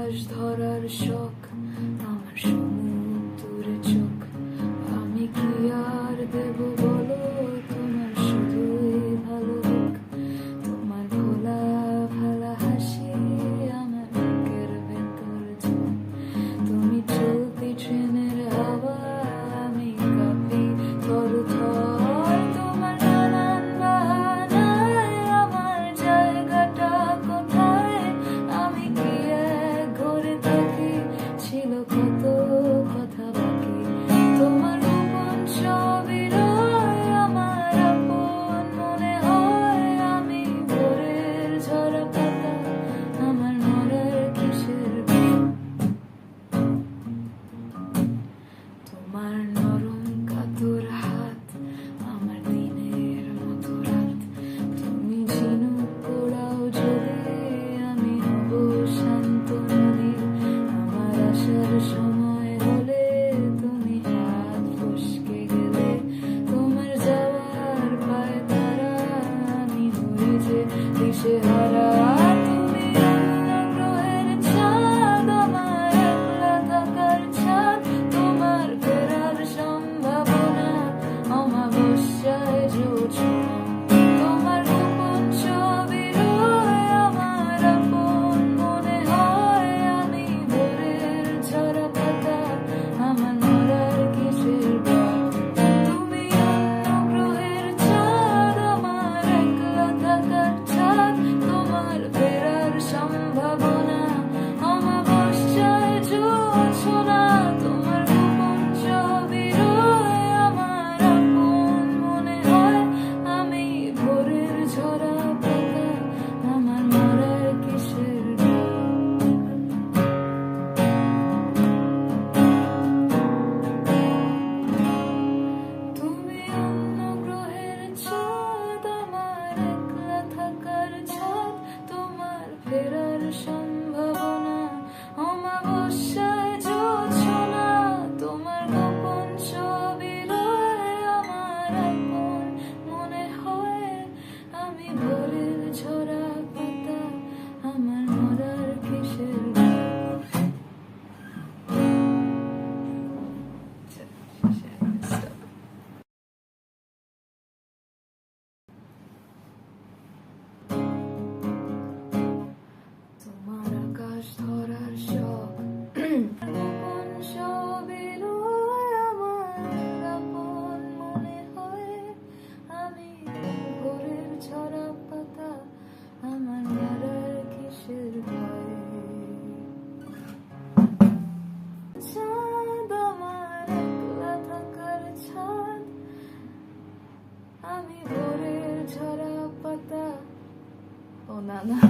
আকাশ ধরার শখ, আমার সমুদ্রে চোখ। আমি কি আর দেব বলো, তোমার শুধুই ভালো হোক। তোমার ভোলা ভালা হাসি আমার বুকের ভেতর ঝোঁক। তুমি চলতি ট্রেনের হাওয়া, আমি কাঁপি থর থর। তোমার নানান বাহানায় আমার জায়গাটা কোথায়? আমি কি এক ঘরে থাকি, ছিল কত কথা বাকি। তোমার গোপন ছবি রয় আমার আপন মনে হয়। আমি ভোরের ঝরা পাতা, আমার মরার কিসের ভয়? তোমার নরম কাতর হাত, আমার দিনের মতো রাত। তুমি ঝিনুক পোড়াও যদি, আমি হব শান্ত নদী। আমার আসার সময় হলে তুমি হাত ফসকে গেলে। তোমার যাওয়ার পায় তারা, আমি হয়ে যে দিশেহারা। তুমি অন্য গ্রহের চাঁদ, আমার একলা থাকার ছাদ। তোমার ফেরার সম্ভাবনা, অমাবস্যায় জোছনা। তোমার গোপন ছবি রয় আমার আপন মনে হয়। আমি ভোরের ঝরা পাতা, আমার মরার কিসের ভয়? তুমি অন্য গ্রহের চাঁদ, আমার একলা থাকার ছাদ। তোমার ফেরার সম্ভাবনা, অমাবস্যায় জোছনা। তোমার গোপন ছবি রয় আমার আপন মনে হয়। আমি ভোরের ঝরা পাতা, আমার মরার কিসের ভয়? তুমি অন্য গ্রহের চাঁদ, আমার একলা থাকার ছাদ। তোমার ফেরার সম্ভাবনা, অমাবস্যায় জোছনা। তোমার গোপন ছবি রয় আমার আপন মনে হয়। আমি ভোরের ঝরা পাতা, আমার মরার কিসের ভয়? তোমার আকাশ ধরার শখ, গোপন ছবি রয় আমার আপন মনে হয়। আমি ভোরের ঝরা পাতা, আমার মরার কিসের ভয়? চাঁদ আমার একলা থাকার ছাদ, আমি ভোরের ঝরা পাতা। ও না না